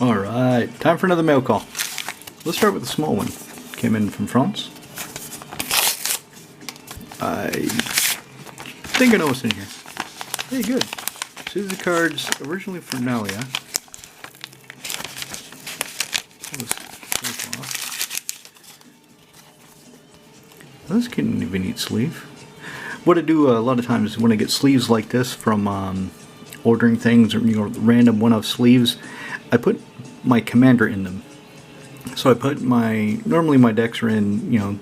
Alright, time for another mail call. Let's start with the small one. Came in from France. I think I know what's in here. Hey, good. These are the cards originally for Nalia. This can even eat sleeve. What I do a lot of times when I get sleeves like this from ordering things or random one-off sleeves, I put my commander in them. So I put normally my decks are in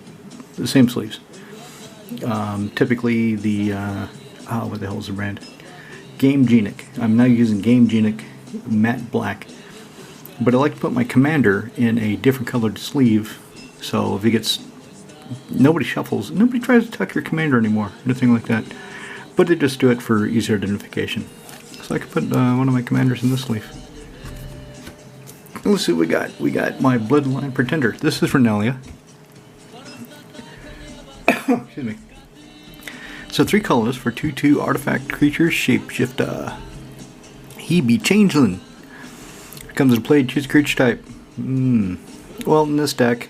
the same sleeves. Typically the what the hell is the brand? Game Genic. I'm now using Game Genic matte black. But I like to put my commander in a different colored sleeve, so if it gets nobody shuffles, nobody tries to tuck your commander anymore, anything like that. But they just do it for easier identification. So I can put one of my commanders in this sleeve. Let's see what we got. We got my Bloodline Pretender. This is for Nalia. Excuse me. So 3 colors for 2/2 artifact creature shapeshifter. He be changeling. Comes into play, choose creature type. Well, in this deck,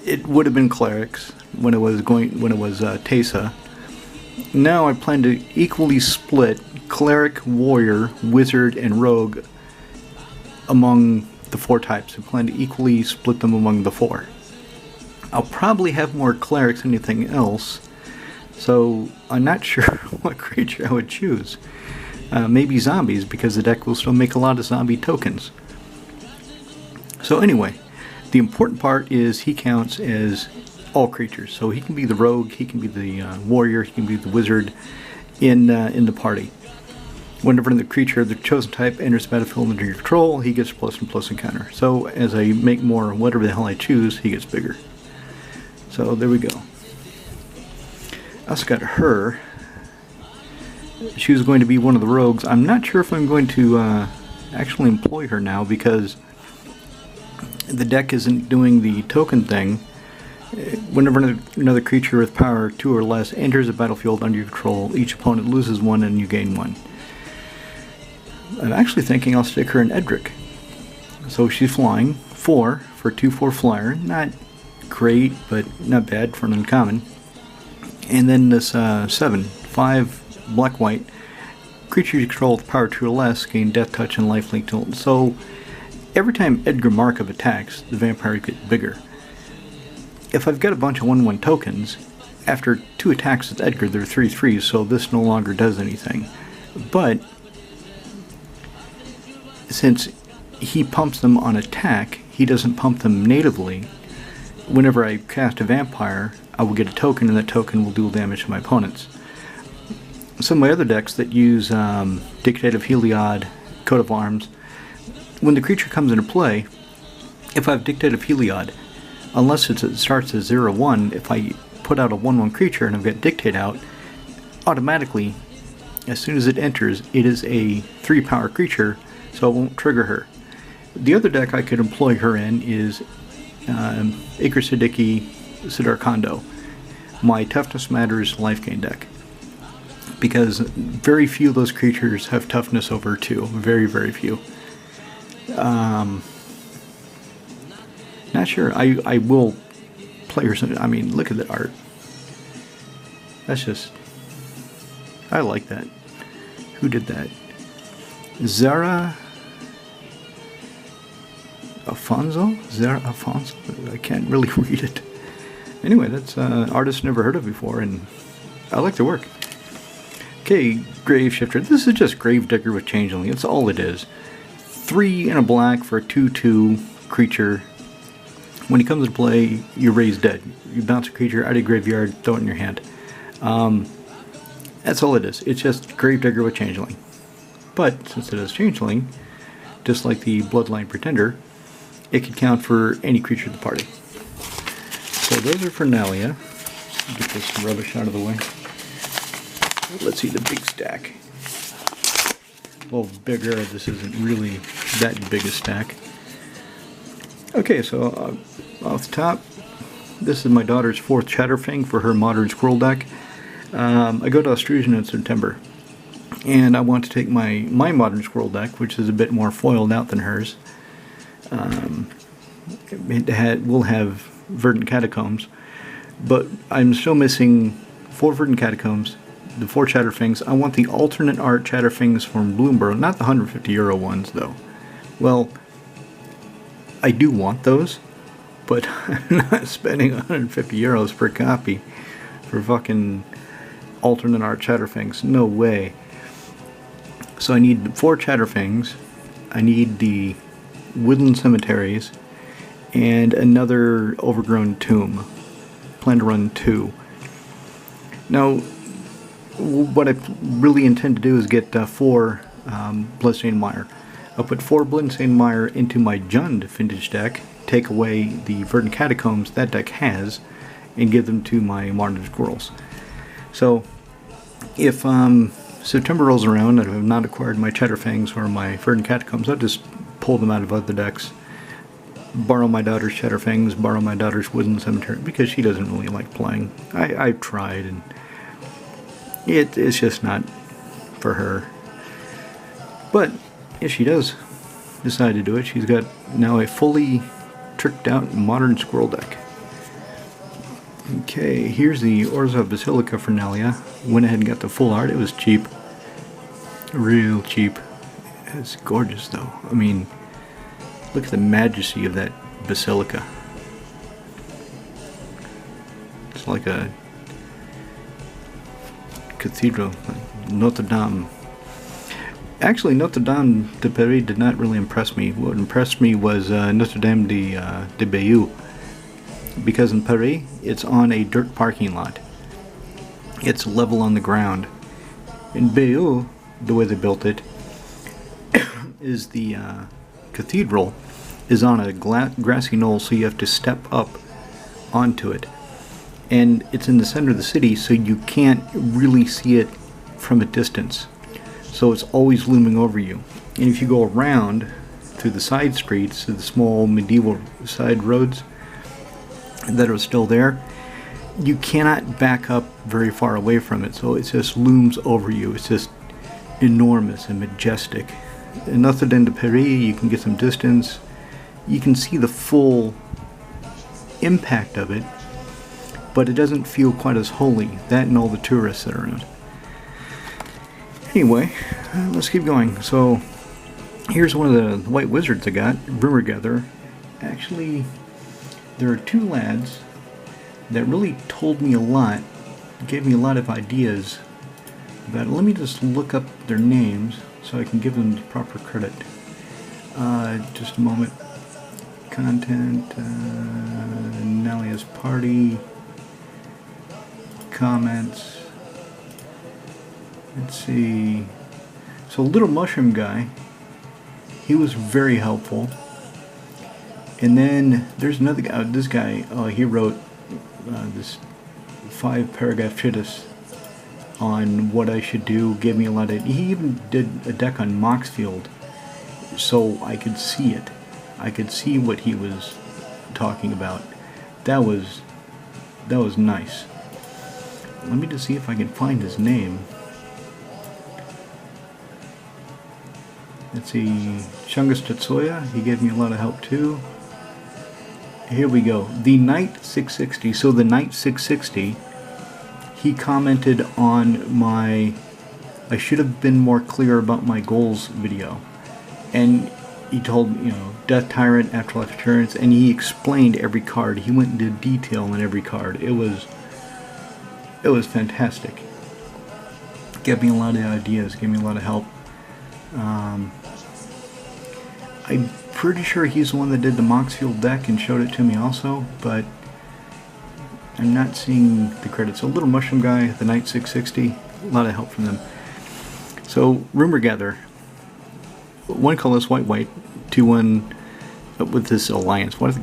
it would have been clerics when it was Teysa. Now I plan to equally split cleric, warrior, wizard, and rogue among the 4 types. I plan to equally split them among the 4. I'll probably have more clerics than anything else, so I'm not sure what creature I would choose. Maybe zombies, because the deck will still make a lot of zombie tokens. So anyway, the important part is he counts as all creatures. So he can be the rogue, he can be the warrior, he can be the wizard in the party. Whenever the creature of the chosen type enters the battlefield under your control, he gets +1/+1 encounter. So as I make more whatever the hell I choose, he gets bigger. So there we go. I also got her. She was going to be one of the rogues. I'm not sure if I'm going to actually employ her now, because the deck isn't doing the token thing. Whenever another creature with power 2 or less enters a battlefield under your control, each opponent loses 1 and you gain 1. I'm actually thinking I'll stick her in Edric. So she's flying 4 for 2/4 flyer. Not great, but not bad for an uncommon. And then this 7, 5 black-white. Creatures you control with power 2 or less gain death touch and lifelink tilt. So every time Edgar Markov attacks, the vampires get bigger. If I've got a bunch of 1/1 tokens, after 2 attacks with Edgar, they're 3/3, so this no longer does anything. But since he pumps them on attack, he doesn't pump them natively. Whenever I cast a vampire, I will get a token, and that token will deal damage to my opponents. Some of my other decks that use Dictate of Heliod, Coat of Arms, when the creature comes into play, if I have Dictate of Heliod, unless it starts as 0/1, if I put out a 1/1 creature and I've got Dictate out, automatically, as soon as it enters, it is a 3-power creature, so it won't trigger her. The other deck I could employ her in is Iker Siddiqui Sidar Kondo, my Toughness Matters life gain deck. Because very few of those creatures have toughness over 2. Very, very few. Not sure. I will play her some. I mean, look at the art. That's just... I like that. Who did that? Zara Afonso? Zara Afonso? I can't really read it. Anyway, that's an artist never heard of before, and I like the work. Okay, Graveshifter. This is just Gravedigger with Changeling. That's all it is. 3 and a black for a 2/2 creature. When he comes to play, you raise dead. You bounce a creature out of your graveyard, throw it in your hand. That's all it is. It's just Gravedigger with Changeling. But since it is Changeling, just like the Bloodline Pretender, it can count for any creature in the party. So those are for Nalia. Get this rubbish out of the way. Let's see the big stack. A little bigger. This isn't really that big a stack. Okay, so off the top, this is my daughter's 4th Chatterfang for her Modern Squirrel deck. I go to Austrasian in September, and I want to take my Modern Squirrel deck, which is a bit more foiled out than hers, Will have Verdant Catacombs, but I'm still missing 4 Verdant Catacombs, the 4 Chatterfings. I want the alternate art Chatterfings from Bloomburrow, not the €150 ones though. Well, I do want those, but I'm not spending €150 per copy for fucking alternate art Chatterfings. No way. So I need 4 Chatterfings. I need the Woodland Cemeteries and another overgrown tomb. Plan to run 2. Now, what I really intend to do is get 4 Bloodstained Mire. I'll put 4 Bloodstained Mire into my Jund vintage deck, take away the Verdant Catacombs that deck has, and give them to my Modern Squirrels. So, if September rolls around and I have not acquired my Chatterfangs or my Verdant Catacombs, I'll just pull them out of other decks. Borrow my daughter's Chatterfangs, borrow my daughter's Woodland Cemetery, because she doesn't really like playing. I've tried, and it's just not for her. But if she does decide to do it, she's got now a fully tricked out Modern Squirrel deck. Okay, here's the Orzhov Basilica for Nelia. Went ahead and got the full art. It was cheap. Real cheap. It's gorgeous though. I mean, look at the majesty of that basilica. It's like a cathedral, like Notre Dame. Actually, Notre Dame de Paris did not really impress me. What impressed me was Notre Dame de Bayeux. Because in Paris, it's on a dirt parking lot. It's level on the ground. In Bayeux, the way they built it, is the cathedral is on a grassy knoll, so you have to step up onto it. And it's in the center of the city, so you can't really see it from a distance. So it's always looming over you. And if you go around through the side streets, through the small medieval side roads that are still there, you cannot back up very far away from it. So it just looms over you. It's just enormous and majestic. In Notre Dame de Paris, you can get some distance. You can see the full impact of it, but it doesn't feel quite as holy. That and all the tourists that are around. Anyway, let's keep going. So, here's one of the White Wizards I got, Rumor Gather. Actually, there are 2 lads that really told me a lot, gave me a lot of ideas about it. Let me just look up their names so I can give them the proper credit. Just a moment. Content, Nelia's Party, comments. Let's see. So Little Mushroom Guy, he was very helpful. And then there's another guy. This guy, he wrote this 5-paragraph treatise on what I should do. Gave me a lot of. He even did a deck on Moxfield, so I could see it. I could see what he was talking about. That was nice. Let me just see if I can find his name. Let's see, Chungus Tetsuya, he gave me a lot of help too. Here we go. The Knight 660. So the Knight 660, he commented on my I should have been more clear about my goals video. And he told, Death Tyrant, Afterlife Assurance, and he explained every card. He went into detail on every card. It was fantastic. Gave me a lot of ideas, gave me a lot of help. I'm pretty sure he's the one that did the Moxfield deck and showed it to me also, but I'm not seeing the credits. So Little Mushroom Guy, the Knight 660, a lot of help from them. So Rumor Gather, one colorless white, 2/1 with this alliance. What are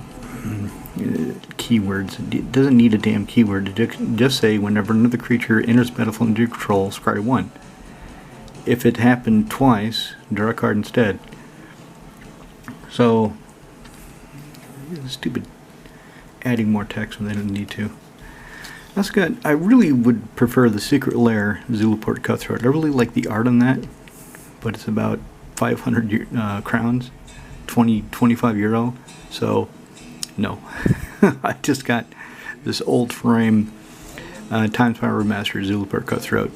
the keywords? It doesn't need a damn keyword. Just say whenever another creature enters battlefield under your control, scry 1. If it happened twice, draw a card instead. So, stupid adding more text when they don't need to. That's good. I really would prefer the Secret Lair Zulaport Cutthroat. I really like the art on that, but it's about 500 crowns, €25. So, no. I just got this old frame Times Power Master Zulapur Cutthroat.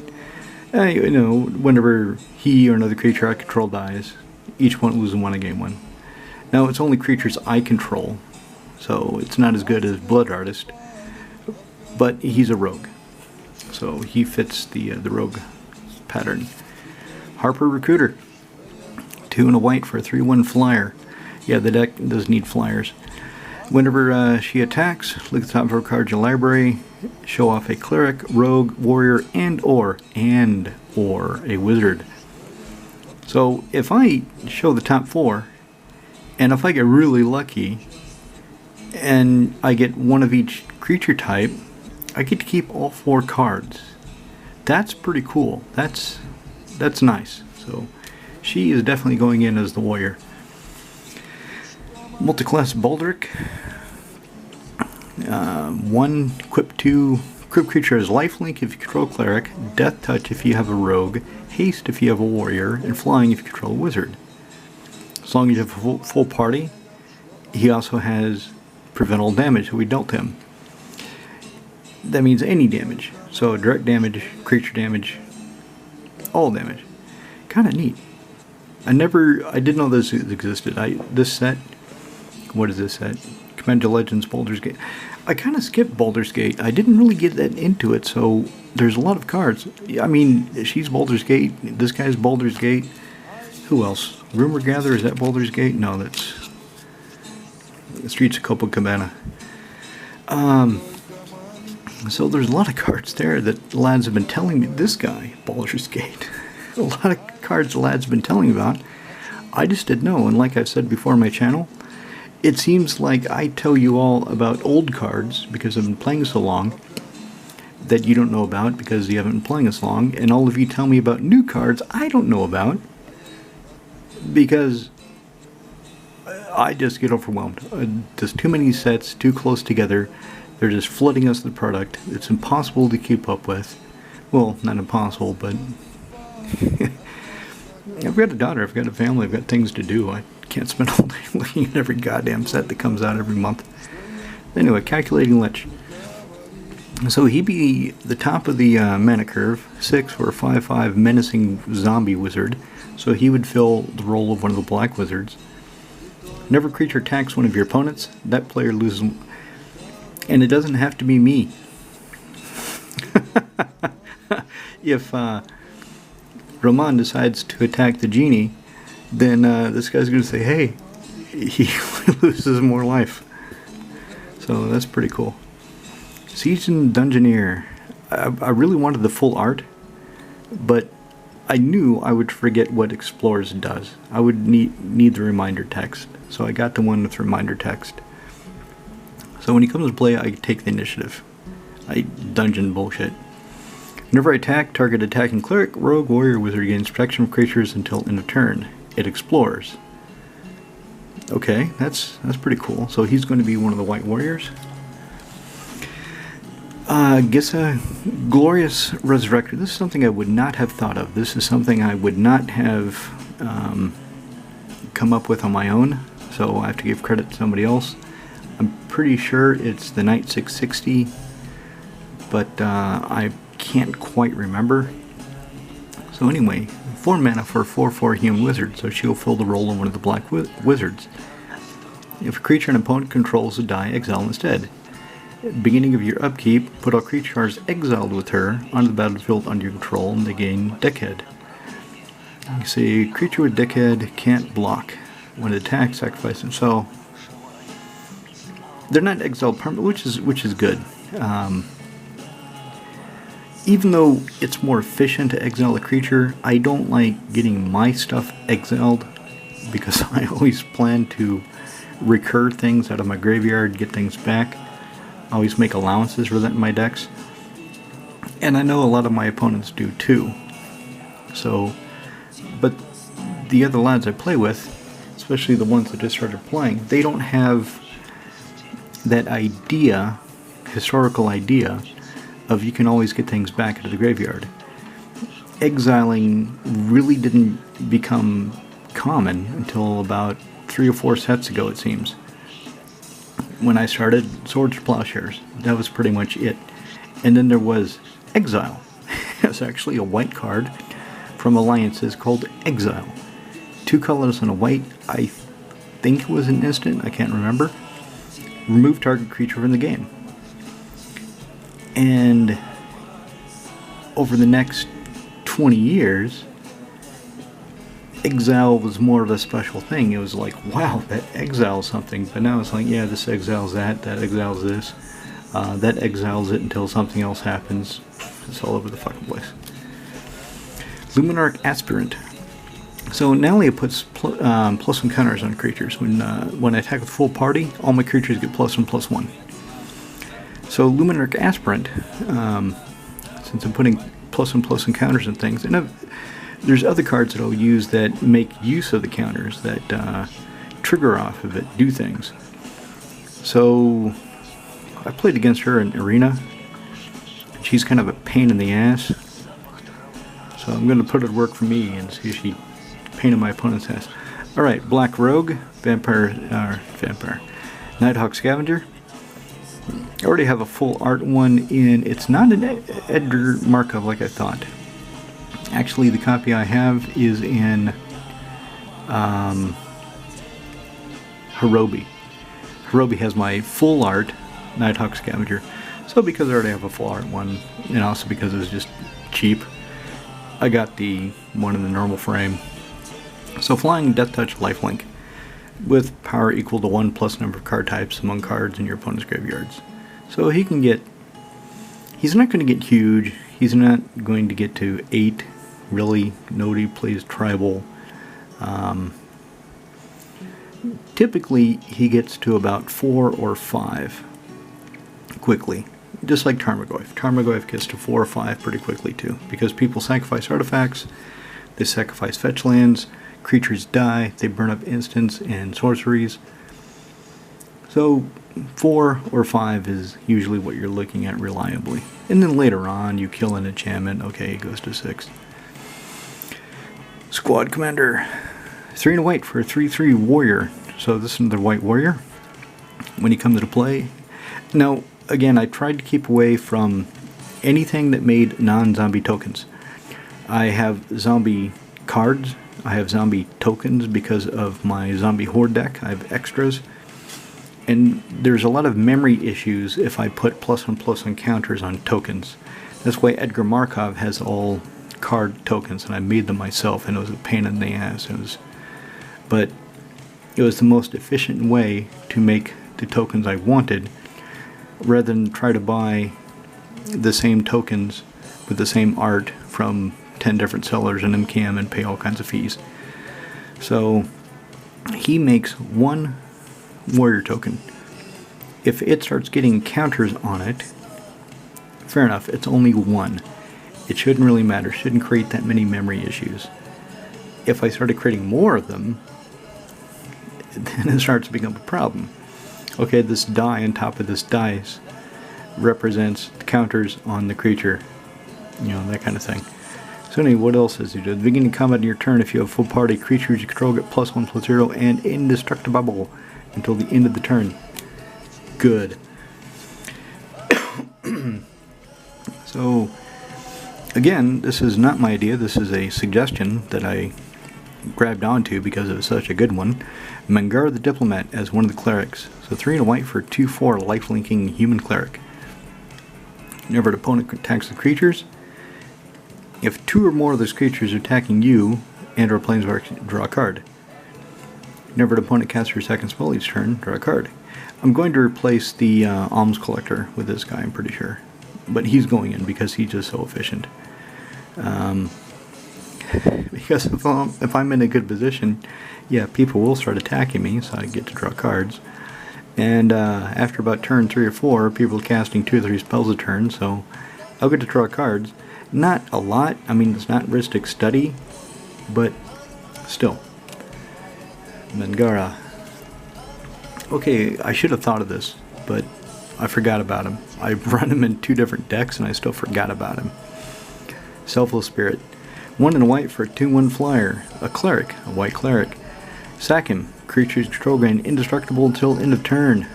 You know, whenever he or another creature I control dies, each one loses one and gain one. Now, it's only creatures I control, so it's not as good as Blood Artist, but he's a rogue, so he fits the rogue pattern. Harper Recruiter, 2 and a white for a 3/1 flyer. Yeah, the deck does need flyers. Whenever she attacks, look at the top of her cards in your library, show off a cleric, rogue, warrior, and or a wizard. So if I show the top 4, and if I get really lucky, and I get one of each creature type, I get to keep all 4 cards. That's pretty cool. That's nice. So she is definitely going in as the warrior. Multiclass Baldric. 1, equip 2, equip creature as lifelink if you control cleric, death touch if you have a rogue, haste if you have a warrior, and flying if you control a wizard. As long as you have a full party, he also has prevent all damage that we dealt him. That means any damage. So direct damage, creature damage, all damage. Kind of neat. I didn't know this existed. This set, what is this set? Commander Legends Baldur's Gate. I kind of skipped Baldur's Gate. I didn't really get that into it, so there's a lot of cards. I mean, she's Baldur's Gate. This guy's Baldur's Gate. Who else? Rumor Gatherer, is that Baldur's Gate? No, that's the Streets of Copacabana. So there's a lot of cards there that lads have been telling me. This guy, Baldur's Gate. A lot of cards the lads have been telling me about. I just didn't know, and like I've said before on my channel, it seems like I tell you all about old cards because I've been playing so long that you don't know about because you haven't been playing as long, and all of you tell me about new cards I don't know about because I just get overwhelmed. There's too many sets, too close together. They're just flooding us with the product. It's impossible to keep up with. Well, not impossible, but I've got a daughter, I've got a family, I've got things to do. I can't spend all day looking at every goddamn set that comes out every month. Anyway, Calculating Lich. So he'd be the top of the mana curve, 6 for a 5/5 menacing zombie wizard. So he would fill the role of one of the black wizards. Whenever a creature attacks one of your opponents, that player loses. And it doesn't have to be me. If Roman decides to attack the genie, then this guy's going to say, hey, he loses more life. So that's pretty cool. Seasoned Dungeoneer. I really wanted the full art, but I knew I would forget what Explorers does. I would need the reminder text. So I got the one with reminder text. So when he comes to play, I take the initiative. I dungeon bullshit. Whenever I attack, target attacking cleric, rogue, warrior, wizard gains protection from creatures until end of turn. It explores. Okay, that's pretty cool. So he's going to be one of the white warriors. Gissa, Glorious Resurrector. This is something I would not have thought of. This is something I would not have come up with on my own. So I have to give credit to somebody else. I'm pretty sure it's the Knight 660, but I can't quite remember. So anyway, 4 mana for a 4/4 human wizard, so she'll fill the role of one of the black wizards. If a creature an opponent controls a die, exile instead. At the beginning of your upkeep, put all creatures exiled with her onto the battlefield under your control, and they gain Deckhead. You see, creature with Deckhead can't block. When it attacks, sacrifice them. So they're not exiled permanently, which is good. Even though it's more efficient to exile a creature, I don't like getting my stuff exiled because I always plan to recur things out of my graveyard, get things back. I always make allowances for that in my decks. And I know a lot of my opponents do too. So, but the other lads I play with, especially the ones that just started playing, they don't have that idea, historical idea, of you can always get things back into the graveyard. Exiling really didn't become common until about 3 or 4 sets ago, it seems. When I started Swords to Plowshares, that was pretty much it. And then there was Exile. It's actually a white card from Alliances called Exile. 2 colors and a white. I think it was an instant, I can't remember. Remove target creature from the game. And over the next 20 years, Exile was more of a special thing. It was like, wow, that exiles something. But now it's like, yeah, this exiles that exiles this, that exiles it until something else happens. It's all over the fucking place. Luminarch Aspirant. So now it puts +1 counters on creatures. When I attack with full party, all my creatures get +1/+1. So Luminarch Aspirant, since I'm putting +1/+1 counters and things, and there's other cards that I'll use that make use of the counters, that trigger off of it, do things. So I played against her in Arena. She's kind of a pain in the ass. So I'm going to put it to work for me and see if she pain in my opponent's ass. Alright, Black Rogue, Vampire, Nighthawk Scavenger. I already have a full art one in. It's not an Edgar Markov like I thought. Actually, the copy I have is in Hirobi. Hirobi has my full art Nighthawk Scavenger. So because I already have a full art one, and also because it was just cheap, I got the one in the normal frame. So Flying Death Touch Lifelink with power equal to 1 plus number of card types among cards in your opponent's graveyards. So he can get, he's not going to get huge, he's not going to get to 8, really. Nobody plays tribal. Typically he gets to about 4 or 5 quickly, just like Tarmogoyf. Tarmogoyf gets to 4 or 5 pretty quickly too, because people sacrifice artifacts, they sacrifice fetch lands, creatures die, they burn up instants and sorceries. So 4 or 5 is usually what you're looking at reliably. And then later on you kill an enchantment, okay, it goes to 6. Squad Commander. 3 and a white for a 3/3 warrior. So this is another white warrior. When you come to play. Now, again, I tried to keep away from anything that made non-zombie tokens. I have zombie cards, I have zombie tokens because of my zombie horde deck, I have extras, and there's a lot of memory issues if I put +1/+1 counters on tokens. That's why Edgar Markov has all card tokens, and I made them myself, and it was a pain in the ass. But it was the most efficient way to make the tokens I wanted, rather than try to buy the same tokens with the same art from 10 different sellers in MKM and pay all kinds of fees. So he makes 1 warrior token. If it starts getting counters on it, fair enough, it's only 1. It shouldn't really matter, shouldn't create that many memory issues. If I started creating more of them, then it starts to become a problem. Okay, this die on top of this dice represents the counters on the creature, you know, that kind of thing. So anyway, what else does he do? At the beginning of combat in your turn, if you have full party, creatures you control get +1/+0 and indestructible until the end of the turn. Good. So, again, this is not my idea, this is a suggestion that I grabbed onto because it was such a good one. Mangara the Diplomat as one of the clerics. So 3 and a white for 2/4 lifelinking human cleric. Whenever an opponent attacks the creatures, if 2 or more of those creatures are attacking you and or planeswalker, draw a card. Whenever an opponent casts her second spell each turn, draw a card. I'm going to replace the Alms Collector with this guy, I'm pretty sure. But he's going in because he's just so efficient. Because if I'm in a good position, yeah, people will start attacking me, so I get to draw cards. And after about turn 3 or 4, people are casting 2 or 3 spells a turn, so I'll get to draw cards. Not a lot, I mean, it's not Rhystic Study, but still. Mangara. Okay, I should have thought of this, but I forgot about him. I've run him in 2 different decks, and I still forgot about him. Selfless Spirit. 1 and a white for a 2/1 flyer. A cleric, a white cleric. Sack him. creatures control gain indestructible until end of turn.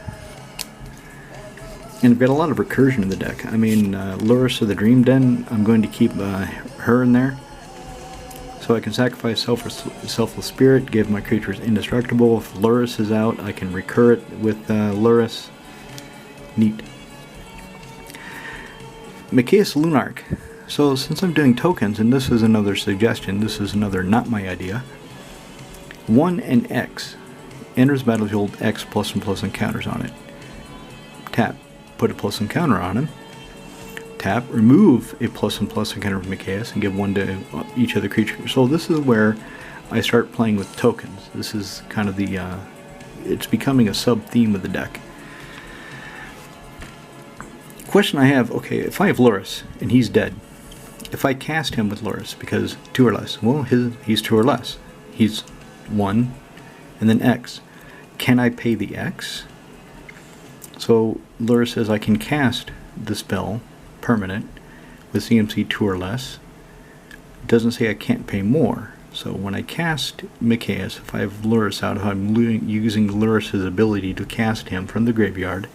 And I've got a lot of recursion in the deck. I mean, Lurrus of the Dream Den, I'm going to keep her in there. So I can sacrifice Selfless Spirit, give my creatures indestructible. If Lurrus is out, I can recur it with Lurrus. Neat. Mikaeus Lunarch. So since I'm doing tokens, and this is another suggestion, this is another not my idea. 1 and X. Enters battlefield X +1/+1 counters on it. Tap. Put a +1 counter on him. Tap. Remove a +1/+1 counter from Mikaeus and give 1 to each other creature. So this is where I start playing with tokens. This is kind of the... it's becoming a sub-theme of the deck. Question I have, okay, if I have Lurrus and he's dead, if I cast him with Lurrus, because 2 or less, well, he's 2 or less. He's 1 and then X. Can I pay the X? So Lurrus says I can cast the spell, permanent, with CMC 2 or less. It doesn't say I can't pay more. So when I cast Mikaeus, if I have Lurrus out, if I'm using Lurrus' ability to cast him from the graveyard,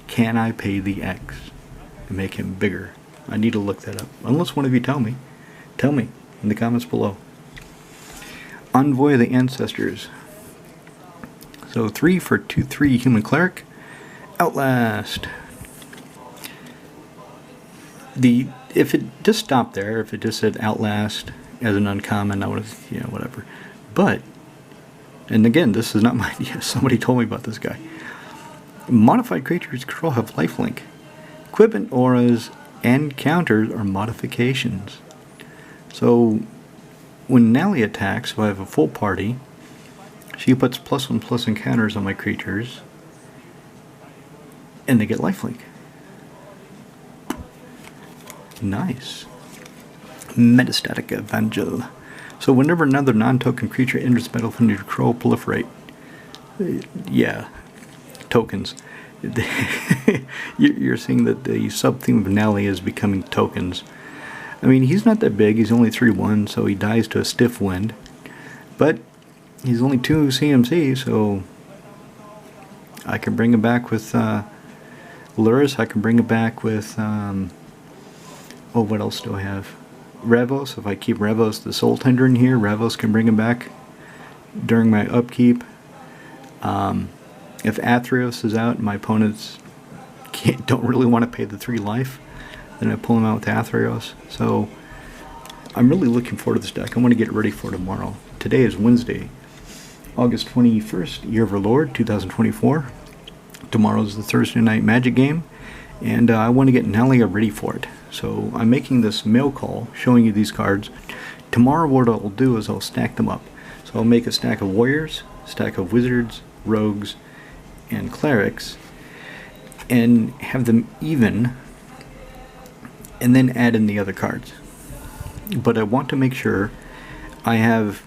can I pay the X and make him bigger? I need to look that up. Unless one of you tell me. Tell me in the comments below. Envoy of the Ancestors. So 3 for 2/3 Human Cleric. Outlast. If it just stopped there, if it just said Outlast as an uncommon, I would have, you know, whatever. But, and again, this is not my idea. Somebody told me about this guy. Modified creatures control have lifelink. Equipment auras and counters are modifications. So when Nally attacks, if I have a full party, she puts +1/+1 counters on my creatures, and they get lifelink. Nice. Metastatic Evangel. So whenever another non-token creature enters the battlefield under control, proliferate. Yeah, tokens. You're seeing that the sub-theme of Nally is becoming tokens. I mean, he's not that big. He's only 3/1, so he dies to a stiff wind. But he's only 2 CMC, so I can bring him back with Lurrus. I can bring him back with... oh, what else do I have? Ravos. If I keep Ravos the Soul Tender in here, Ravos can bring him back during my upkeep. If Athreos is out and my opponents don't really want to pay the 3 life, then I pull him out with Athreos. So I'm really looking forward to this deck. I want to get ready for tomorrow. Today is Wednesday, August 21st, Year of our Lord, 2024. Tomorrow's the Thursday night Magic game, and I want to get Nally ready for it. So I'm making this mail call showing you these cards. Tomorrow what I'll do is I'll stack them up. So I'll make a stack of Warriors, stack of Wizards, Rogues, and Clerics, and have them even, and then add in the other cards. But I want to make sure I have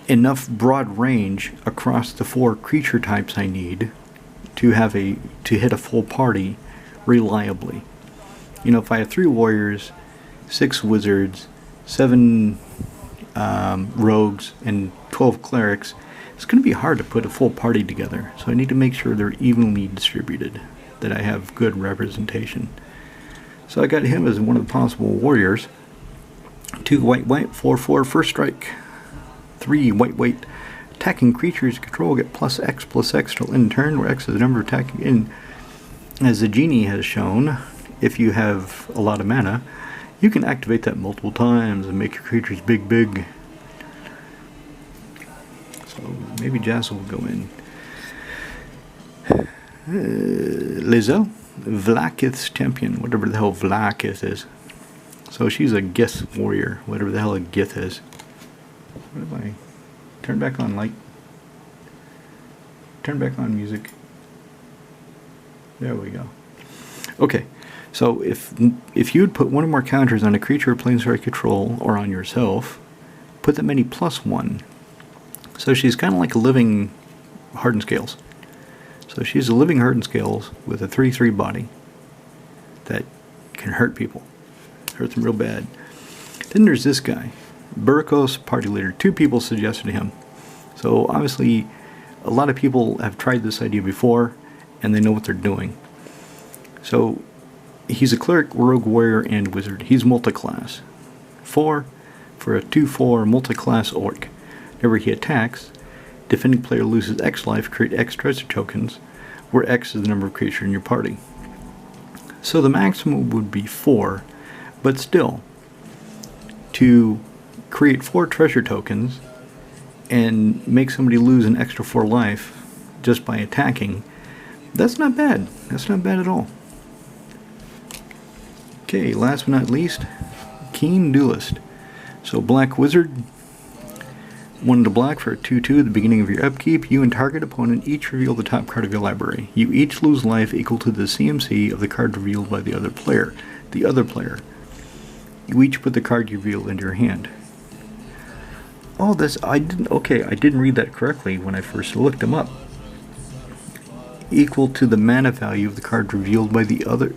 enough broad range across the 4 creature types I need to hit a full party reliably. You know, if I have 3 Warriors, 6 Wizards, 7 Rogues, and 12 Clerics, it's going to be hard to put a full party together. So I need to make sure they're evenly distributed, that I have good representation. So I got him as one of the possible Warriors. 2 white, 4/4 first strike. 3 white, attacking creatures control get +X till end turn, where X is the number of attacking. And as the genie has shown, if you have a lot of mana, you can activate that multiple times and make your creatures big. So maybe Jazz will go in. Lizelle, Vlaakith's champion, whatever the hell Vlaakith is. So she's a Gith warrior, whatever the hell a Gith is. What if I turn back on light? Turn back on music. There we go. Okay, so if you'd put 1 or more counters on a creature or planeswalker control, or on yourself, put that many +1. So she's kind of like a living Hardened Scales. So she's a living Hardened Scales with a 3/3 body that can hurt people. Hurt them real bad. Then there's this guy, Burkos, party leader. 2 people suggested him. So obviously a lot of people have tried this idea before, and they know what they're doing. So, he's a cleric, rogue, warrior, and wizard. He's multi-class. 4 for a 2/4 multi-class orc. Whenever he attacks, defending player loses X life, create X treasure tokens, where X is the number of creatures in your party. So the maximum would be 4, but still, to create 4 treasure tokens and make somebody lose an extra 4 life just by attacking, that's not bad. That's not bad at all. Okay, last but not least, Keen Duelist. So Black Wizard, 1 into black for a 2/2 at the beginning of your upkeep. You and target opponent each reveal the top card of your library. You each lose life equal to the CMC of the card revealed by the other player. You each put the card you reveal into your hand. Oh, I didn't read that correctly when I first looked them up. Equal to the mana value of the card revealed by the other.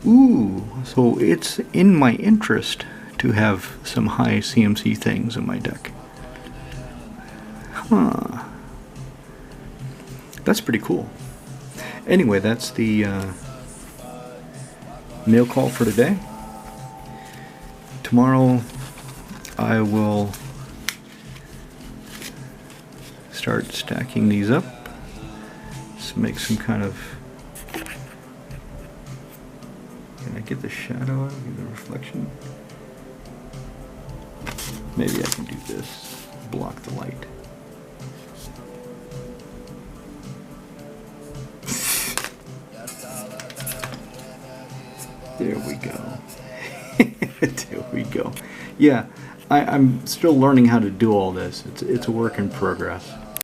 Ooh, so it's in my interest to have some high CMC things in my deck. Huh. That's pretty cool. Anyway, that's the mail call for today. Tomorrow I will start stacking these up. Let's make some kind of... Can I get the shadow out, get the reflection? Maybe I can do this. Block the light. There we go. There we go. Yeah, I'm still learning how to do all this. It's a work in progress.